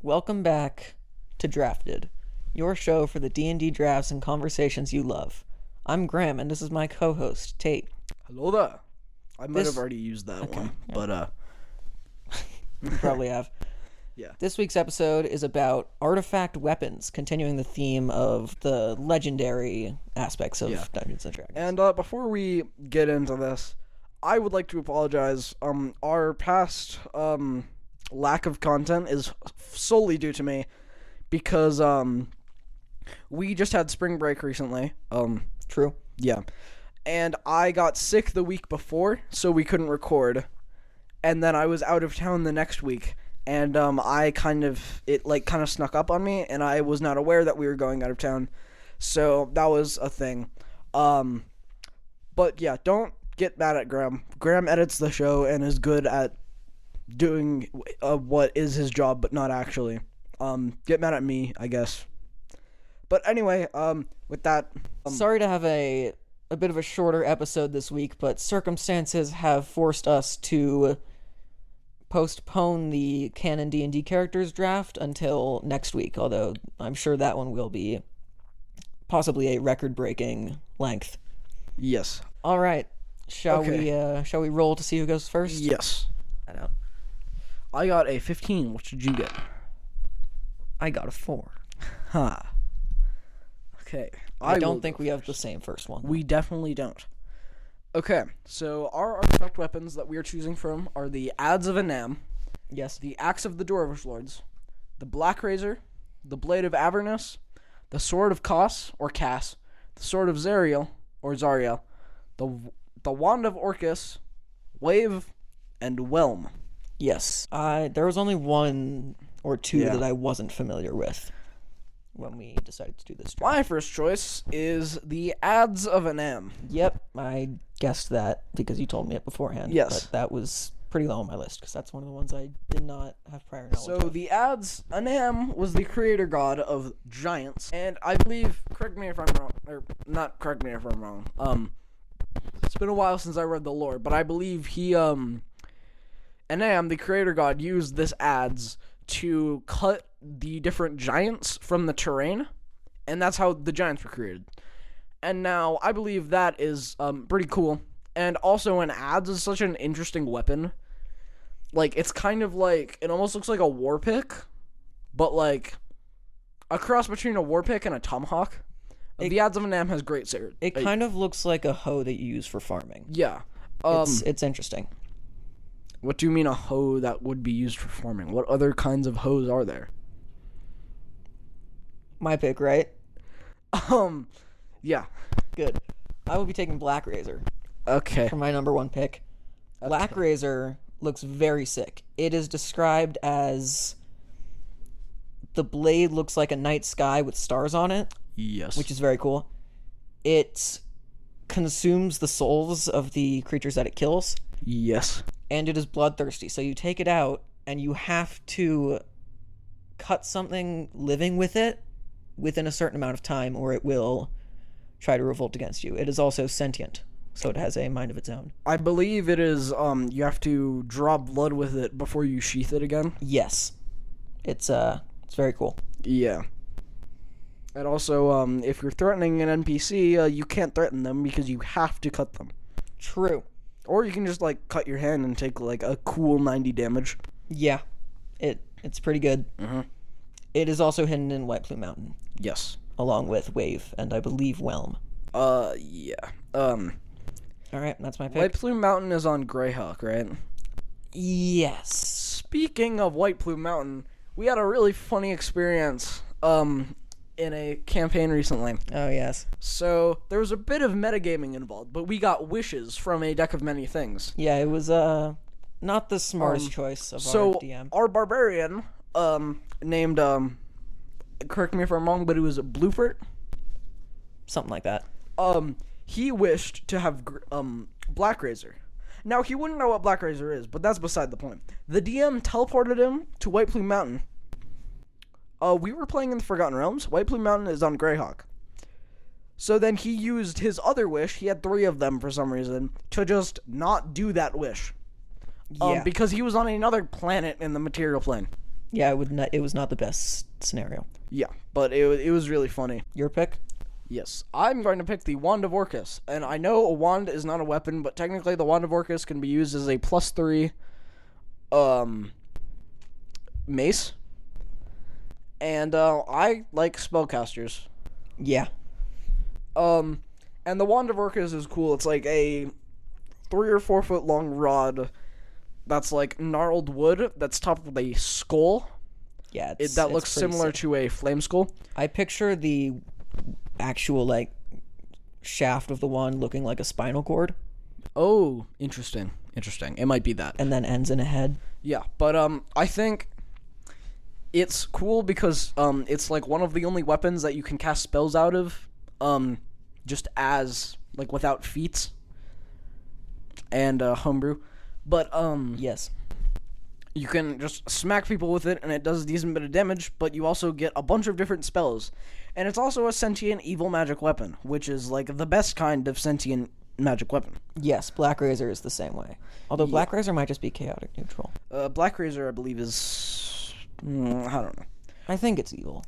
Welcome back to Drafted, your show for the D&D drafts and conversations you love. I'm Graham, and this is my co-host, Tate. Hello there. I might have already used that one, yeah. but You probably have. Yeah. This week's episode is about artifact weapons, continuing the theme of the legendary aspects of Dungeons & Dragons. And before we get into this, I would like to apologize. Our past lack of content is solely due to me because we just had spring break recently. True. Yeah. And I got sick the week before, so we couldn't record. And then I was out of town the next week, and it kind of snuck up on me, and I was not aware that we were going out of town. So that was a thing. But yeah, don't get mad at Graham. Graham edits the show and is good at doing what is his job, but not actually. Get mad at me, I guess. But anyway, with that... Sorry to have a bit of a shorter episode this week, but circumstances have forced us to postpone the canon D&D characters draft until next week, although I'm sure that one will be possibly a record-breaking length. Yes. All right. Shall we roll to see who goes first? Yes. I got a 15. What did you get? I got a 4. Huh. Okay. I don't think we have the same first one. We definitely don't. Okay, so our artifact weapons that we are choosing from are the Adze of D&amp, yes, the Axe of the Dwarvish Lords, the Blackrazor, the Blade of Avernus, the Sword of Kos, or Cass, the Sword of Zariel, or Zariel, the Wand of Orcus, Wave, and Whelm. Yes. There was only one or two that I wasn't familiar with when we decided to do this draft. My first choice is the Adze of D&amp. Yep, I guessed that because you told me it beforehand. Yes. But that was pretty low on my list because that's one of the ones I did not have prior knowledge So of. the Adze D&amp was the creator god of giants, and I believe, correct me if I'm wrong, or not correct me if I'm wrong, it's been a while since I read the lore, but I believe he, D&amp, the creator god, used this Adze to cut the different giants from the terrain, and that's how the giants were created. And now, I believe that is pretty cool, and also an Adze is such an interesting weapon. Like, it's kind of like, it almost looks like a war pick, but like, a cross between a war pick and a tomahawk. The Adze of D&amp has great sword. It kind of looks like a hoe that you use for farming. Yeah. It's interesting. What do you mean a hoe that would be used for farming? What other kinds of hoes are there? My pick, right? Yeah. Good. I will be taking Blackrazor Okay. for my number one pick. Blackrazor looks very sick. It is described as the blade looks like a night sky with stars on it. Yes. Which is very cool. It consumes the souls of the creatures that it kills. Yes. And it is bloodthirsty. So you take it out, and you have to cut something living with it within a certain amount of time, or it will try to revolt against you. It is also sentient, so it has a mind of its own. I believe it is, you have to draw blood with it before you sheath it again. Yes. It's very cool. Yeah. And also, if you're threatening an NPC, you can't threaten them because you have to cut them. True. Or you can just, cut your hand and take, a cool 90 damage. Yeah. It's pretty good. Mm-hmm. It is also hidden in White Plume Mountain. Yes. Along with Wave, and I believe Whelm. Yeah. Alright, that's my pick. White Plume Mountain is on Greyhawk, right? Yes. Speaking of White Plume Mountain, we had a really funny experience, in a campaign recently. Oh, yes. So, there was a bit of metagaming involved, but we got wishes from a deck of many things. Yeah, it was, not the smartest choice of our DM. Our barbarian, named, correct me if I'm wrong, but it was Bluefert. Something like that. He wished to have, Blackrazor. Now, he wouldn't know what Blackrazor is, but that's beside the point. The DM teleported him to White Plume Mountain. We were playing in the Forgotten Realms. White Plume Mountain is on Greyhawk. So then he used his other wish, he had 3 of them for some reason, to just not do that wish. Yeah. Because he was on another planet in the material plane. Yeah, it was not the best scenario. Yeah, but it was really funny. Your pick? Yes, I'm going to pick the Wand of Orcus. And I know a wand is not a weapon, but technically the Wand of Orcus can be used as a +3 mace. And I like spellcasters. Yeah. And the Wand of Orcus is cool. It's like a 3 or 4 foot long rod that's like gnarled wood that's topped with a skull. Yeah, that looks similar to a flame skull. I picture the actual like shaft of the wand looking like a spinal cord. Oh, interesting. It might be that. And then ends in a head. Yeah, but I think it's cool because it's like one of the only weapons that you can cast spells out of just as like without feats and homebrew. But yes. You can just smack people with it, and it does a decent bit of damage, but you also get a bunch of different spells. And it's also a sentient evil magic weapon, which is, like, the best kind of sentient magic weapon. Yes, Blackrazor is the same way. Although Blackrazor might just be chaotic neutral. Blackrazor, I believe, is... I don't know. I think it's evil.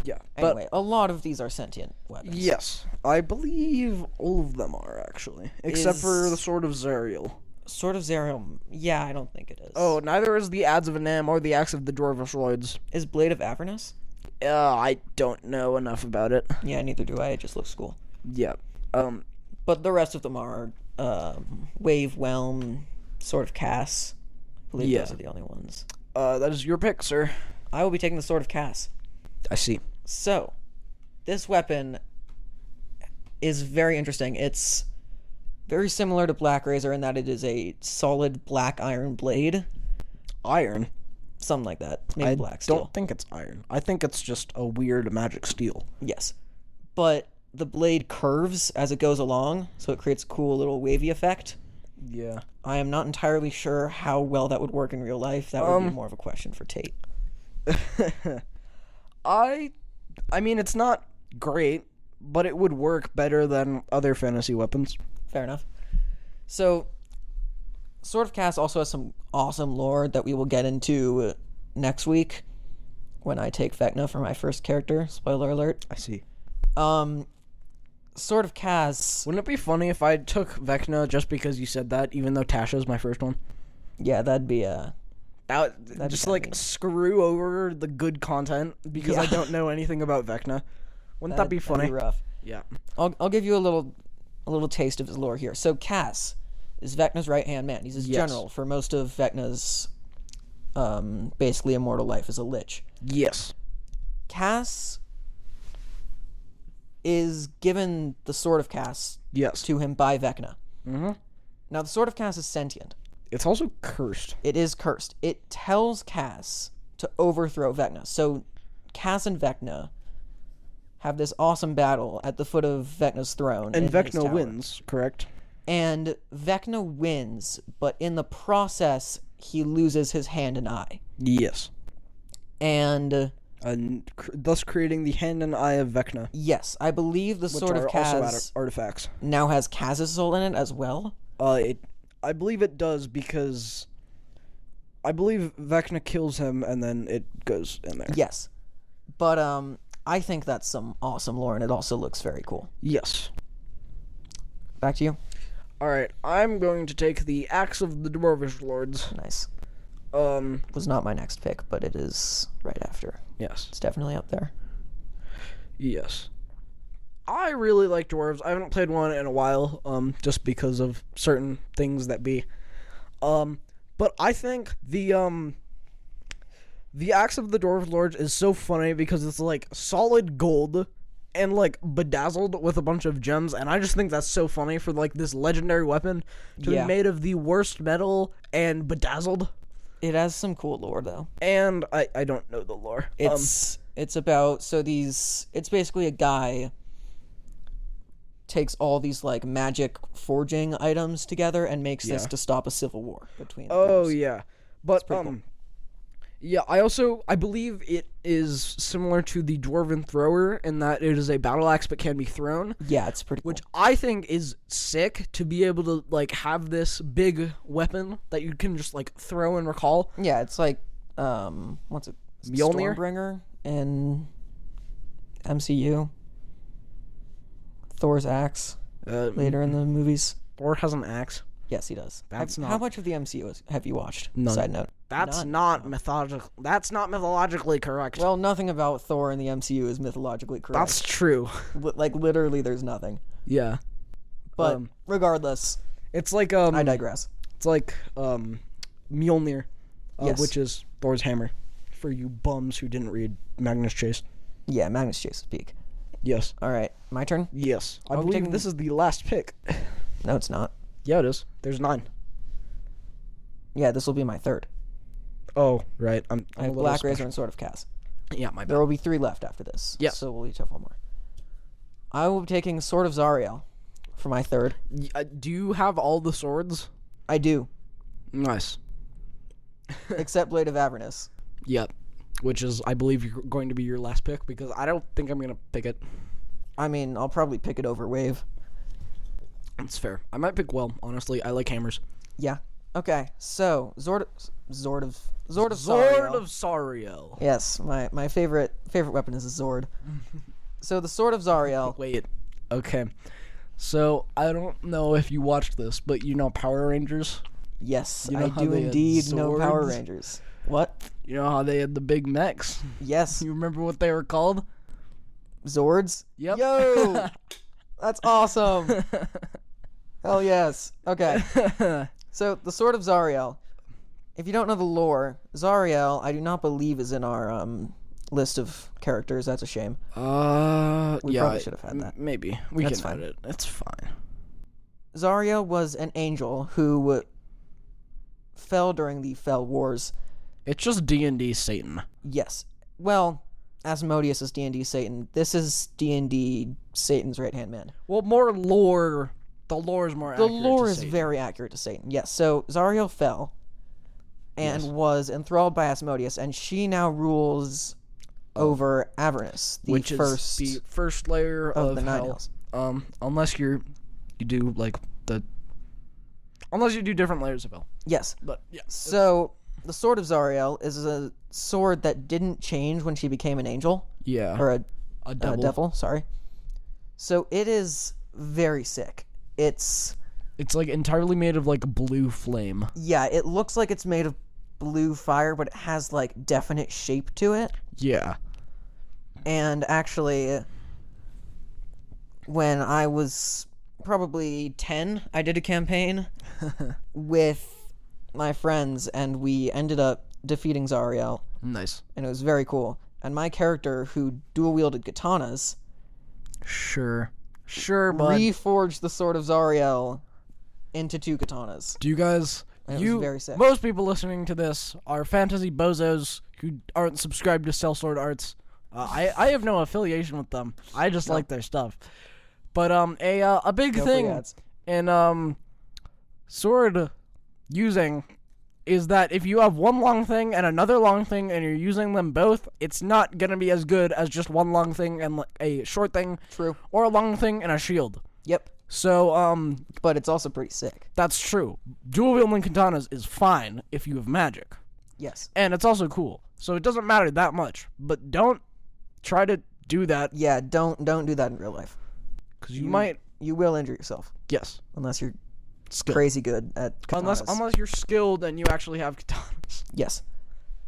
Yeah. Anyway, a lot of these are sentient weapons. Yes. I believe all of them are, actually. Except for the Sword of Zariel. Sword of Zariel, yeah, I don't think it is. Oh, neither is the Adze of Anam or the Axe of the Dwarvish Lords. Is Blade of Avernus? I don't know enough about it. Yeah, neither do I. It just looks cool. Yeah. But the rest of them are Wave, Whelm, Sword of Cass. I believe those are the only ones. That is your pick, sir. I will be taking the Sword of Cass. I see. So, this weapon is very interesting. It's very similar to Blackrazor in that it is a solid black iron blade. Iron? Something like that. Maybe black steel. I don't think it's iron. I think it's just a weird magic steel. Yes. But the blade curves as it goes along, so it creates a cool little wavy effect. Yeah. I am not entirely sure how well that would work in real life. That would be more of a question for Tate. I mean, it's not great, but it would work better than other fantasy weapons. Fair enough. So, Sword of Cass also has some awesome lore that we will get into next week when I take Vecna for my first character. Spoiler alert. I see. Sword of Cass. Wouldn't it be funny if I took Vecna just because you said that, even though Tasha's my first one? Yeah, that'd be That'd just like mean. Screw over the good content because I don't know anything about Vecna. Wouldn't that be funny? That'd be rough. Yeah. I'll give you a little taste of his lore here. So Cass is Vecna's right-hand man. He's his general for most of Vecna's basically immortal life as a lich. Yes. Cass is given the Sword of Cass to him by Vecna. Mm-hmm. Now, the Sword of Cass is sentient. It's also cursed. It is cursed. It tells Cass to overthrow Vecna. So Cass and Vecna have this awesome battle at the foot of Vecna's throne. And Vecna wins, correct? And Vecna wins, but in the process, he loses his hand and eye. Yes. And thus creating the hand and eye of Vecna. Yes, I believe the Sword of Cass also artifacts. Now has Cass's soul in it as well. I believe it does because I believe Vecna kills him and then it goes in there. Yes. But I think that's some awesome lore, and it also looks very cool. Yes. Back to you. Alright, I'm going to take the Axe of the Dwarvish Lords. Nice. Was not my next pick, but it is right after. Yes. It's definitely up there. Yes. I really like dwarves. I haven't played one in a while, just because of certain things that be. But I think the Axe of the Dwarvish Lords is so funny because it's like solid gold and like bedazzled with a bunch of gems, and I just think that's so funny for like this legendary weapon to be made of the worst metal and bedazzled. It has some cool lore though. And I don't know the lore. It's about it's basically a guy takes all these like magic forging items together and makes this to stop a civil war between groups. Yeah. But cool. Yeah, I believe it is similar to the Dwarven Thrower in that it is a battle axe but can be thrown. Yeah, it's pretty cool. Which I think is sick to be able to like have this big weapon that you can just like throw and recall. Yeah, it's like what's it? Mjolnir? Stormbringer in MCU. Thor's axe later in the movies. Thor has an axe. Yes, he does. That's How much of the MCU have you watched? None. Side note. That's None. not mythological. That's not mythologically correct. Well, nothing about Thor in the MCU is mythologically correct. That's true. Like, literally, there's nothing. Yeah. But regardless, It's like I digress. It's like Mjolnir, Yes. which is Thor's hammer. For you bums who didn't read Magnus Chase. Yeah, Magnus Chase's peak. Yes. All right, my turn? Yes. I I'll be believe taking- this is the last pick. No, it's not. Yeah, it is. There's 9. Yeah, this will be my third. Oh, right. I'm I have a little Blackrazor special. and Sword of Cass. Yeah, my There bad. will be 3 left after this. Yeah. So we'll each have 1 more. I will be taking Sword of Zariel for my third. Do you have all the swords? I do, Nice. except Blade of Avernus. Yep. Which is, I believe, going to be your last pick because I don't think I'm gonna pick it. I mean, I'll probably pick it over Wave. It's fair. I might pick Well. Honestly, I like hammers. Yeah. Okay. So Zord of Sword Zariel. of Sariel. Yes, my favorite weapon is a Zord. So the Sword of Zariel. Wait. Okay. So I don't know if you watched this, but you know Power Rangers. Yes, You know I how do they had indeed know Power swords? Rangers. What? You know how they had the big mechs. Yes, You remember what they were called? Zords. Yep. Yo, that's awesome. Hell yes. Okay. So the Sword of Zariel. If you don't know the lore, Zariel, I do not believe is in our list of characters. That's a shame. We probably should have had that. Maybe we That's can fine. add it. It's fine. Zariel was an angel who fell during the Fell Wars. It's just D&D Satan. Yes. Well, Asmodeus is D&D Satan. This is D&D Satan's right-hand man. Well, more lore. The lore is more The accurate. lore to is Satan. very accurate to Satan. Yes. So Zariel fell and Yes. was enthralled by Asmodeus, and she now rules over Avernus, the which first is the first layer of the Nine hell. Hells. Unless you do like unless you do different layers of hell. Yes. But yeah. So the Sword of Zariel is a sword that didn't change when she became an angel Yeah. or A devil. devil. Sorry. So it is very sick. It's It's like entirely made of like blue flame. yeah. It looks like it's made of blue fire, but it has like definite shape to it. Yeah. And actually, when I was probably 10, I did a campaign with my friends, and we ended up defeating Zariel, Nice. and it was very cool. And my character, who dual-wielded katanas, Sure, bud. reforged the Sword of Zariel into 2 katanas. Do you guys? And it was very sick. Most people listening to this are fantasy bozos who aren't subscribed to Sellsword Arts. I have no affiliation with them. I just like their stuff. But a big No free thing ads. in sword using is that if you have one long thing and another long thing and you're using them both, it's not gonna be as good as just one long thing and a short thing. True. Or a long thing and a shield. Yep. So But it's also pretty sick. that's true. Dual wielding katanas is fine if you have magic. Yes. And it's also cool. So it doesn't matter that much. But don't try to do that Yeah, don't do that in real life. because you might. You will injure yourself Yes. unless you're Skill. crazy good at katanas. Unless you're skilled and you actually have katanas. Yes.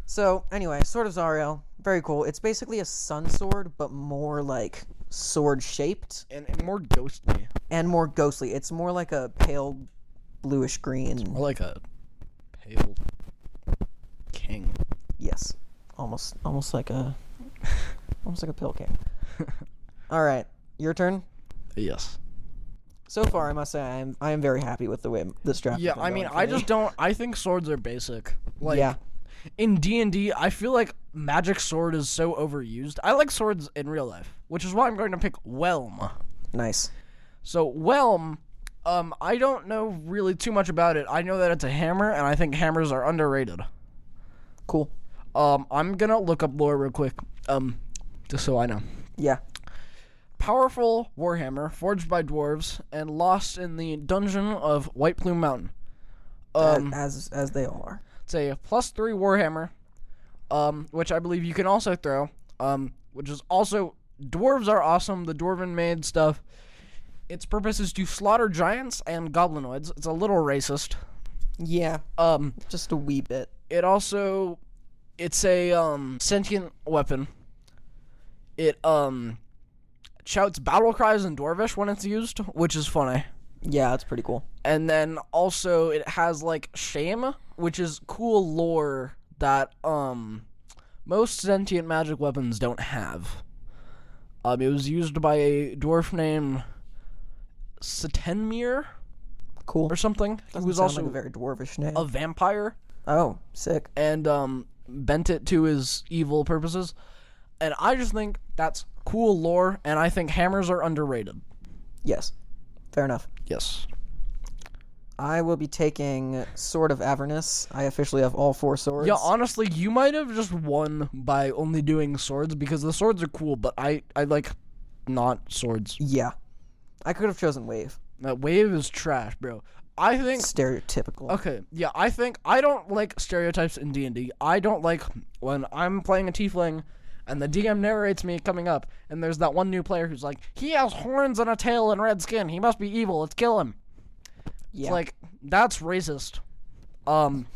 So, anyway, Sword of Zariel, very cool. It's basically a sun sword, but more like sword-shaped And more ghostly. and more ghostly. It's more like a pale bluish green. Or like a pale king. Yes. Almost like a pale king. All right, your turn. Yes. So far, I must say I am very happy with the way this draft. Yeah, has been I mean, going for I me. just don't. I think swords are basic. Like, Yeah. in D&D, I feel like magic sword is so overused. I like swords in real life, which is why I'm going to pick Whelm. Nice. So Whelm, I don't know really too much about it. I know that it's a hammer, and I think hammers are underrated. Cool. I'm gonna look up lore real quick, just so I know. Yeah. Powerful warhammer forged by dwarves and lost in the dungeon of White Plume Mountain. As they all are. It's a +3 warhammer which I believe you can also throw, which is also, dwarves are awesome, the dwarven made stuff. Its purpose is to slaughter giants and goblinoids. It's a little racist. Yeah. Just a wee bit. It's a, sentient weapon. It, shouts battle cries in Dwarvish when it's used, which is funny. Yeah, that's pretty cool. And then also it has like shame, which is cool lore that most sentient magic weapons don't have. It was used by a dwarf named Satenmir, Cool. or something. Doesn't Who was sound also like a very dwarvish name. a vampire, Oh, sick. and bent it to his evil purposes. And I just think that's cool lore, and I think hammers are underrated. Yes. Fair enough. Yes. I will be taking Sword of Avernus. I officially have all 4 swords. Yeah, honestly, you might have just won by only doing swords, because the swords are cool, but I like not swords. Yeah. I could have chosen Wave. That wave is trash, bro. I think... Stereotypical. Okay, yeah, I don't like stereotypes in D&D. I don't like when I'm playing a tiefling and the DM narrates me coming up, and there's that one new player who's like, he has horns and a tail and red skin. He must be evil. Let's kill him. Yeah. It's like, that's racist. And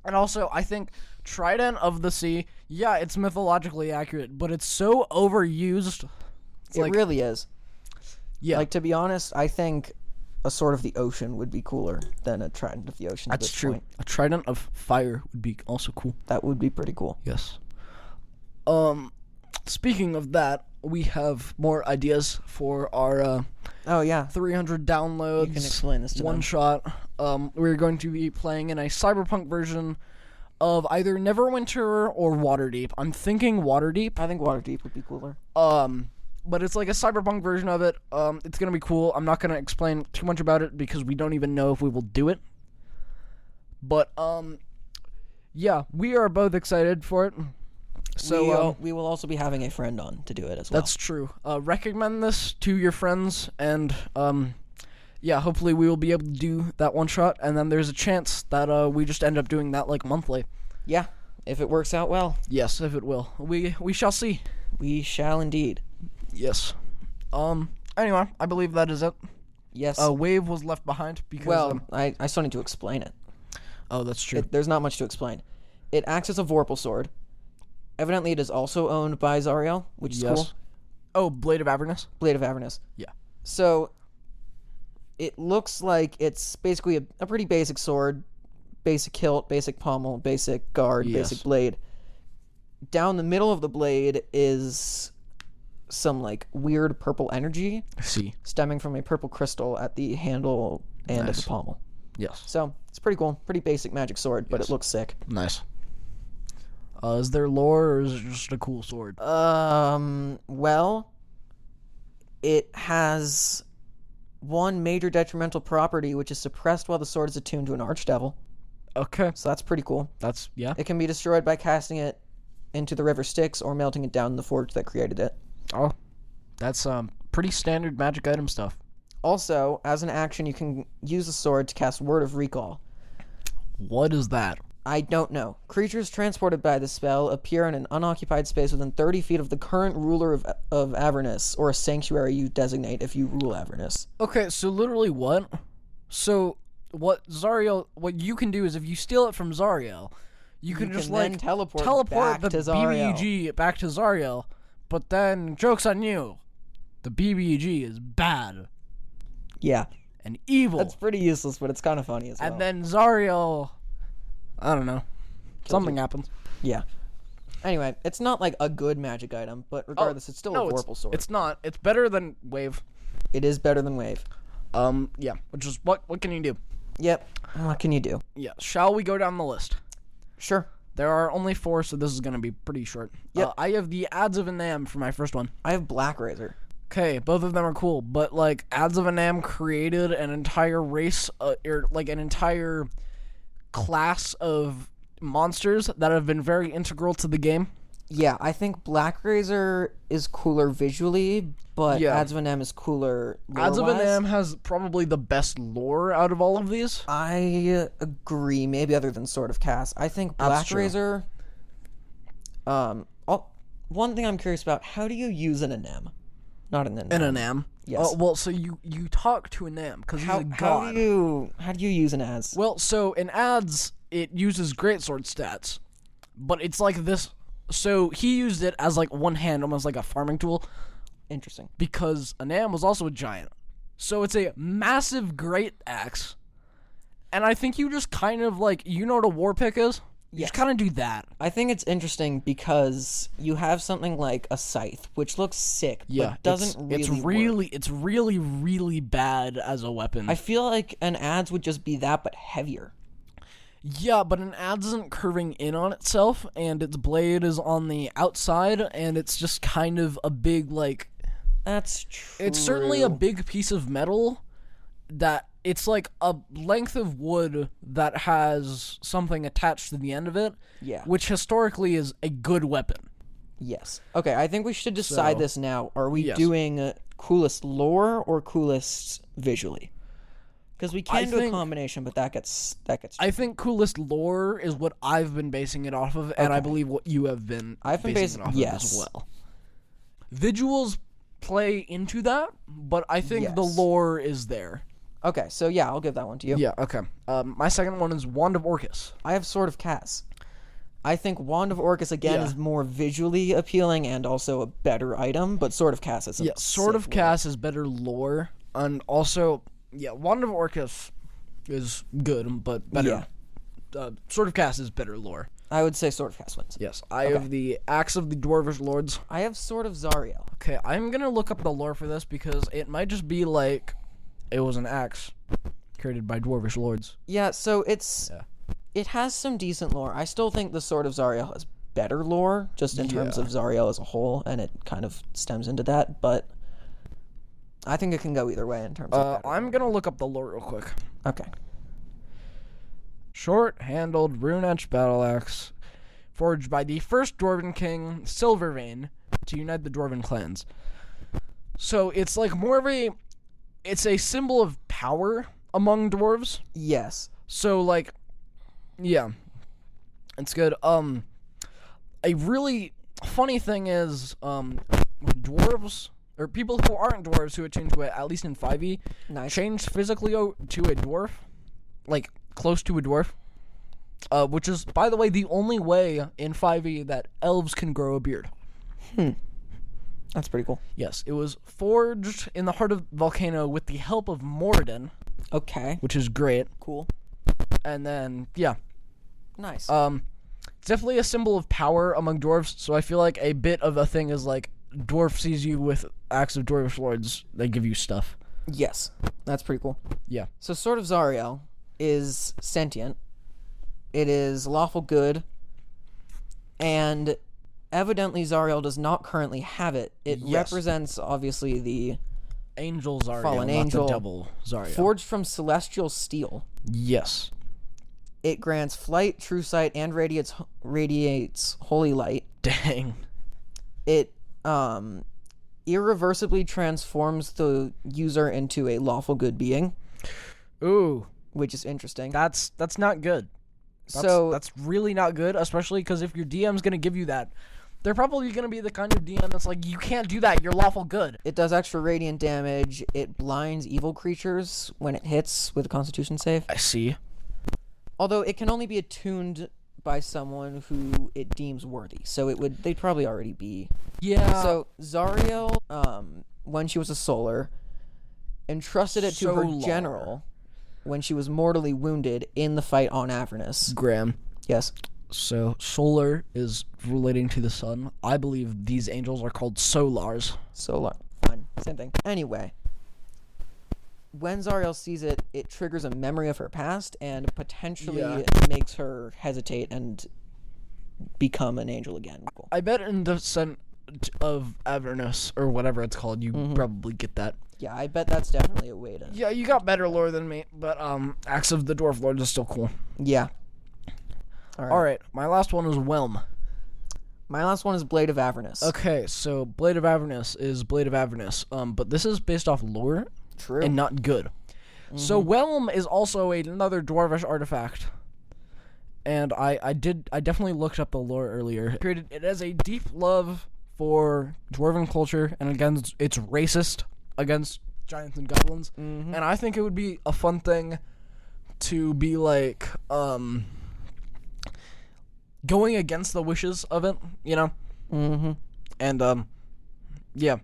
also, I think Trident of the Sea, yeah, it's mythologically accurate, but it's so overused. It really is. Yeah. Like, to be honest, I think a Sword of the Ocean would be cooler than a Trident of the Ocean at That's this true. point. A Trident of Fire would be also cool. That would be pretty cool. Yes. Speaking of that, we have more ideas for our Oh, yeah. 300 downloads. You can explain this to one them. shot. We're going to be playing in a cyberpunk version of either Neverwinter or Waterdeep. I'm thinking Waterdeep. I think Waterdeep would be cooler. But it's like a cyberpunk version of it. It's gonna be cool. I'm not gonna explain too much about it because we don't even know if we will do it. But yeah, we are both excited for it. So we will also be having a friend on to do it as well. that's true. Recommend this to your friends, and yeah, hopefully we will be able to do that one shot. And then there's a chance that we just end up doing that like monthly. Yeah, if it works out well. Yes, if it will. We shall see. We shall indeed. Yes. Anyway, I believe that is it. Yes. Wave was left behind because. Well, I still need to explain it. Oh, that's true. There's not much to explain. It acts as a Vorpal sword. Evidently, it is also owned by Zariel, which is cool. Oh, Blade of Avernus? Blade of Avernus. Yeah. So, it looks like it's basically a pretty basic sword. Basic hilt, basic pommel, basic guard, basic blade. Down the middle of the blade is some, like, weird purple energy. I see. Stemming from a purple crystal at the handle and at the pommel. Yes. So, it's pretty cool. Pretty basic magic sword, but it looks sick. Nice. Is there lore, or is it just a cool sword? Well, it has one major detrimental property, which is suppressed while the sword is attuned to an archdevil. Okay. So that's pretty cool. That's, yeah. It can be destroyed by casting it into the river Styx or melting it down in the forge that created it. Oh. That's, pretty standard magic item stuff. Also, as an action, you can use the sword to cast Word of Recall. What is that? I don't know. Creatures transported by the spell appear in an unoccupied space within 30 feet of the current ruler of Avernus, or a sanctuary you designate if you rule Avernus. Okay, so literally what? So, what you can do is if you steal it from Zariel, you can just, then like, teleport back the to Zariel. BBG back to Zariel, but then, joke's on you, the BBG is bad Yeah. and evil. That's pretty useless, but it's kind of funny as well. And then Zariel, I don't know, something happens. Yeah. Anyway, it's not like a good magic item, but regardless, it's still a Vorpal sword. It's not. It's better than Wave. It is better than Wave. Yeah, which is, what can you do? Yep. What can you do? Yeah, shall we go down the list? Sure. There are only 4, so this is going to be pretty short. Yep. I have the Ads of Anam for my first one. I have Blackrazor. Okay, both of them are cool, but, like, Ads of Anam created an entire race, or, like, an entire class of monsters that have been very integral to the game. Yeah, I think Blackrazor is cooler visually, but Ads of Anam is cooler lore-wise. Ads of Anam has probably the best lore out of all of these. I agree, maybe other than Sword of Cass. I think That's true. Blackrazor One thing I'm curious about: how do you use an anem? Not an anem. An Anam. Yes. Well, so you talk to Anam because he's a god. How do you use an as? Well, so in ads, it uses greatsword stats, but it's like this. So he used it as like one hand, almost like a farming tool, Interesting. because Anam was also a giant. So it's a massive great axe, and I think you just kind of like, you know what a war pick is? You Yes. just kind of do that. I think it's interesting because you have something like a scythe, which looks sick, but doesn't it's really work. really bad as a weapon. I feel like an adze would just be that, but heavier. Yeah, but an adze isn't curving in on itself, and its blade is on the outside, and it's just kind of a big, like... That's true. It's certainly a big piece of metal that... It's like a length of wood that has something attached to the end of it, Yeah. which historically is a good weapon. Yes. Okay, I think we should decide So, this now. Are we yes. doing coolest lore or coolest visually? Because we can do a think- combination, but that gets. I think coolest lore is what I've been basing it off of, and I Okay. believe what you have been I've been basing it off yes. of as well. Visuals play into that, but I think the Yes. lore is there. Okay, so yeah, I'll give that one to you. Yeah, okay. My second one is Wand of Orcus. I have Sword of Cass. I think Wand of Orcus again Yeah. is more visually appealing and also a better item, but Sword of Cass is a Sword of sick Cass is better lore, and also, Wand of Orcus is good, but better. Sword of Cass is better lore. I would say Sword of Cass wins. Yes, I have the Axe of the Dwarvish Lords. I have Sword of Zariel. Okay, I'm gonna look up the lore for this because it might just be like it was an axe created by Dwarvish Lords. Yeah, so it has some decent lore. I still think the Sword of Zariel has better lore, just in terms of Zariel as a whole, and it kind of stems into that, but I think it can go either way in terms of better. I'm gonna look up the lore real quick. Okay. Short-handled rune-etched battle axe, forged by the first Dwarven king, Silvervein, to unite the Dwarven clans. So it's like more of a... It's a symbol of power among dwarves. Yes. So, like... Yeah. It's good. A really funny thing is, dwarves... Or people who aren't dwarves who had changed to it, at least in 5e, Nice. changed physically to a dwarf. Like, close to a dwarf. Which is, by the way, the only way in 5e that elves can grow a beard. That's pretty cool. Yes, it was forged in the heart of the volcano with the help of Moradin, Okay. which is great. Cool. And then, yeah. Nice. It's definitely a symbol of power among dwarves, so I feel like a bit of a thing is like, dwarf sees you with Axe of Dwarvish Lords, they give you stuff. Yes. That's pretty cool. Yeah. So Sword of Zariel is sentient. It is lawful good. And evidently Zariel does not currently have it. It Yes. represents, obviously, the Angel Zariel, Fallen not angel. the devil Zariel. forged from celestial steel. Yes. It grants flight, true sight, and radiates holy light. Dang. It irreversibly transforms the user into a lawful good being, Ooh, which is interesting. that's not good. That's really not good, especially because if your DM's gonna give you that, they're probably gonna be the kind of DM that's like, you can't do that, you're lawful good. It does extra radiant damage. It blinds evil creatures when it hits with a Constitution save. I see. Although it can only be attuned by someone who it deems worthy. So they'd probably already be. Yeah. So Zariel, when she was a Solar, entrusted it to her Solar. general when she was mortally wounded in the fight on Avernus. Graham. Yes. So solar is relating to the sun. I believe these angels are called solars. Solar. Fine. Same thing. Anyway. When Zariel sees it, it triggers a memory of her past and potentially makes her hesitate and become an angel again. Cool. I bet in the sun of Avernus, or whatever it's called, you probably get that. Yeah, I bet that's definitely a way to... Yeah, you got better lore than me, but Axe of the Dwarf Lords is still cool. Yeah. Alright, my last one is Whelm. My last one is Blade of Avernus. Okay, so Blade of Avernus is Blade of Avernus, but this is based off lore. True. And not good. So Whelm is also another dwarvish artifact. and I definitely looked up the lore earlier. It has a deep love for dwarven culture, and again, it's racist against giants and goblins. Mm-hmm. And I think it would be a fun thing to be like going against the wishes of it, you know? Mm-hmm. And yeah.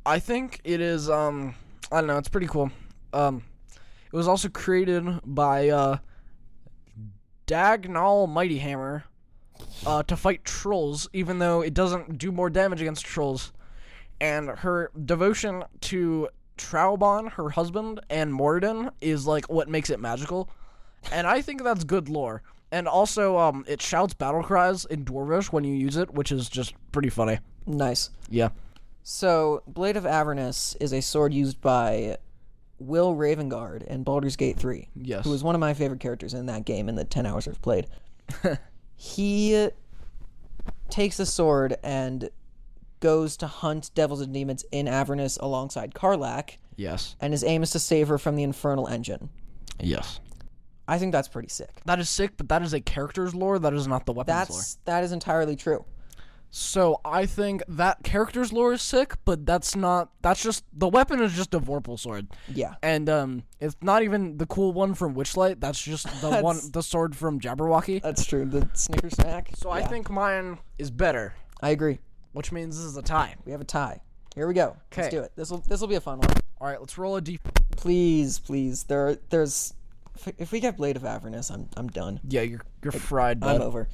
I think it is I don't know, it's pretty cool. It was also created by Dagnall Mighty Hammer to fight trolls, even though it doesn't do more damage against trolls. And her devotion to Traubon, her husband, and Moradin is like what makes it magical. And I think that's good lore. And also, it shouts battle cries in Dwarvish when you use it, which is just pretty funny. Nice. Yeah. So, Blade of Avernus is a sword used by Will Ravengard in Baldur's Gate 3. Yes. Who is one of my favorite characters in that game in the 10 hours I've played. He takes the sword and goes to hunt devils and demons in Avernus alongside Karlach, Yes. and his aim is to save her from the Infernal Engine. Yes. I think that's pretty sick. That is sick, but that is a character's lore. That is not the weapon's lore. That is entirely true. So I think that character's lore is sick, but that's just the weapon is just a Vorpal sword. Yeah. And it's not even the cool one from Witchlight. That's just the sword from Jabberwocky. That's true. The Snicker snack. So I think mine is better, I agree. which means this is a tie. We have a tie. Here we go. Let's 'Kay. do it. This will be a fun one. All right, let's roll a d. Please. There's if we get Blade of Avernus, I'm done. Yeah, you're fried, bud. I'm over.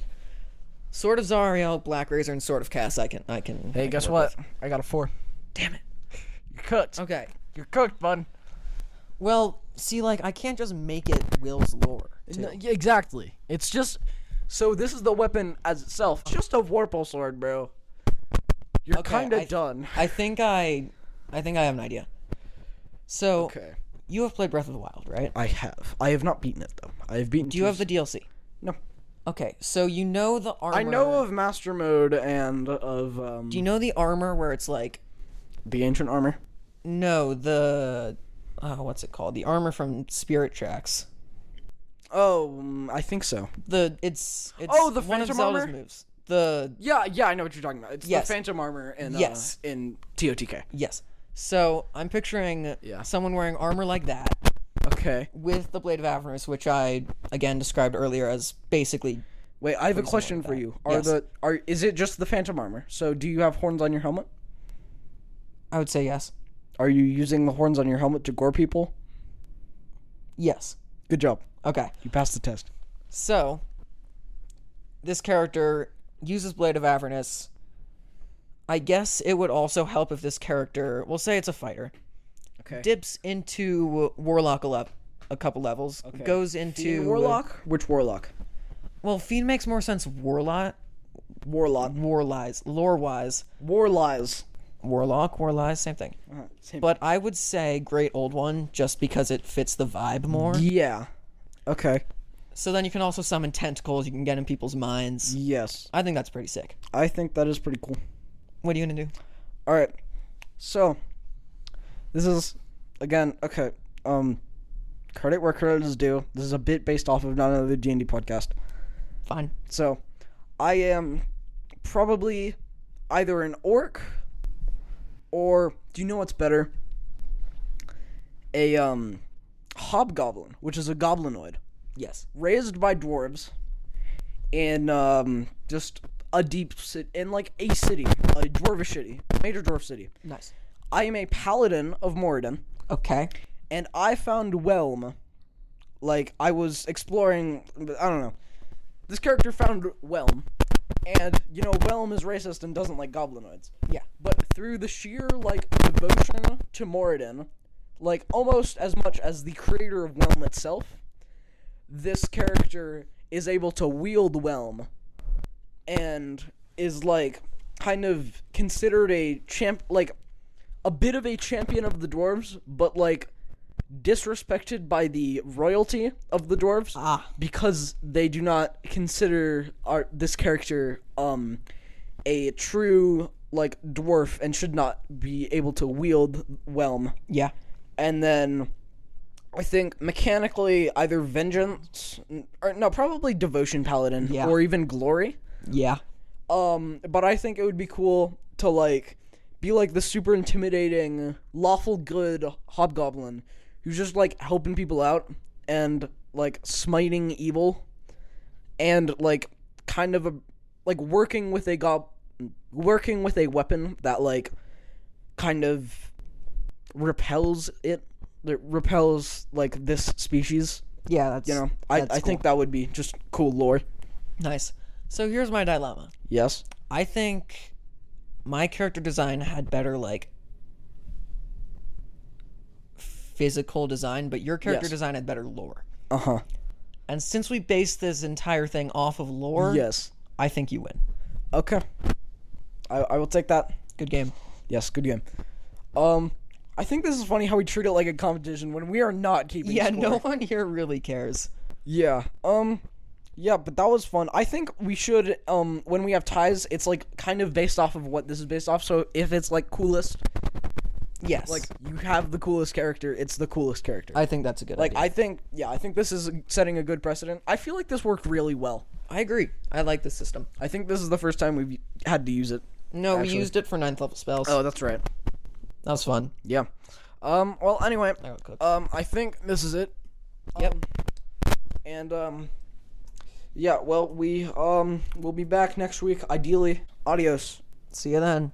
Sword of Zariel, Blackrazor, and Sword of Cass. I can. Hey, guess what? I got a 4. Damn it. You're cooked. Okay. You're cooked, bud. Well, see, like I can't just make it Will's lore. too. No, yeah, exactly. It's just so this is the weapon as itself. It's just a Vorpal sword, bro. You're Okay, kind of done. I think I have an idea. So Okay. you have played Breath of the Wild, right? I have. I have not beaten it though. I have beaten. Do you have the DLC? No. Okay, so you know the armor. I know of Master Mode and of Do you know the armor where it's like? the ancient armor. No, the what's it called? The armor from Spirit Tracks. Oh, I think so. It's Oh, the one of Phantom Zelda's armor? moves. The Yeah, I know what you're talking about. It's Yes. the Phantom armor in Yes. in TOTK. Yes. So I'm picturing Yeah. someone wearing armor like that Okay. with the Blade of Avernus, which I again described earlier as basically. Wait, I have a Pretty question similar for to you. that. Yes. Is it just the Phantom armor? So do you have horns on your helmet? I would say yes. Are you using the horns on your helmet to gore people? Yes. Good job. Okay. You passed the test. So this character uses Blade of Avernus. I guess it would also help if this character, we'll say it's a fighter, Okay. dips into Warlock a couple levels, goes into Fiend Warlock? Which Warlock? Well, Fiend makes more sense. Warlock. Lore-wise. Warlock, same thing. Same. But I would say Great Old One just because it fits the vibe more. Yeah. Okay. So then you can also summon tentacles. You can get in people's minds. Yes. I think that's pretty sick. I think that is pretty cool. What are you gonna do? All right. So, this is again okay. Credit where credit is due. This is a bit based off of not another D&D podcast. Fine. So, I am probably either an orc or do you know what's better? A hobgoblin, which is a goblinoid Yes. raised by dwarves in just a deep city, in like a city, a dwarvish city, major dwarf city. Nice. I am a paladin of Moradin, Okay. and I found Whelm. Like, I was exploring, I don't know. This character found Whelm, and, you know, Whelm is racist and doesn't like goblinoids. Yeah. But through the sheer, like, devotion to Moradin, like, almost as much as the creator of Whelm itself, this character is able to wield Whelm, and is, like, kind of considered a a bit of a champion of the dwarves, but, like, disrespected by the royalty of the dwarves because they do not consider this character a true like dwarf and should not be able to wield Whelm. Yeah. And then I think mechanically either Vengeance or no, probably Devotion Paladin or even Glory. Yeah. But I think it would be cool to like be like the super intimidating lawful good hobgoblin who's just like helping people out and like smiting evil and like kind of like working with a weapon that like kind of repels like this species. Yeah, that's, you know, that's I cool. think that would be just cool lore. Nice. So here's my dilemma. Yes. I think my character design had better like physical design, but your character design had better lore. Uh-huh. And since we based this entire thing off of lore, yes, I think you win. Okay. I will take that. Good game. Yes, good game. I think this is funny how we treat it like a competition when we are not keeping score. No one here really cares. Yeah. Yeah, but that was fun. I think we should, when we have ties, it's like kind of based off of what this is based off. So if it's like coolest, yes, like you have the coolest character, it's the coolest character. I think that's a good idea. I think this is setting a good precedent. I feel like this worked really well. I agree. I like this system. I think this is the first time we've had to use it. No, we used it for 9th level spells. Oh, that's right. That was fun. Yeah. Well, anyway, I got cooked. I think this is it. Yep. And yeah, well, we'll be back next week, ideally. Adios. See you then.